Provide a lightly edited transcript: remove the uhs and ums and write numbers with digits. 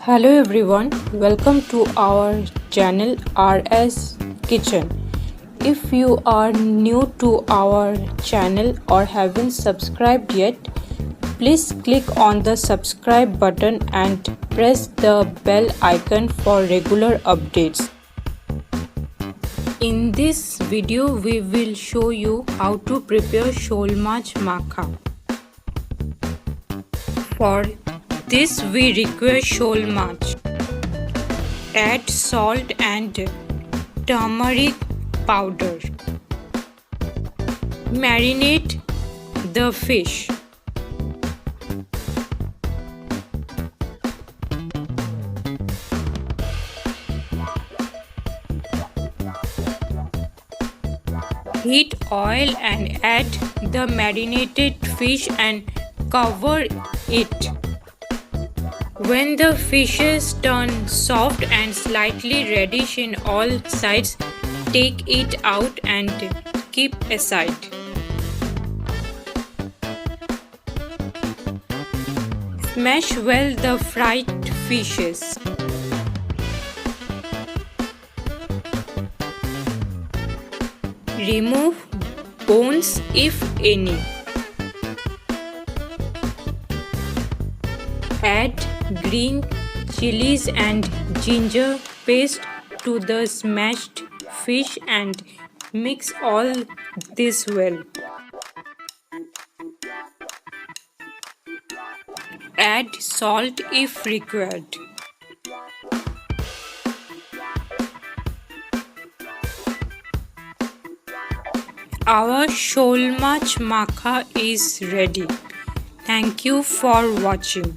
Hello everyone, welcome to our channel RS Kitchen. If you are new to our channel or haven't subscribed yet, please click on the subscribe button and press the bell icon for regular updates. In this video, we will show you how to prepare Shol makha. For this we require Shol mach. Add salt and turmeric powder. Marinate the fish. Heat oil and add the marinated fish and cover it. When the fishes turn soft and slightly reddish in all sides, take it out and keep aside. Smash well the fried fishes. Remove bones if any. Add green chillies and ginger paste to the smashed fish and mix all this well. Add salt if required. Our Shol makha is ready. Thank you for watching.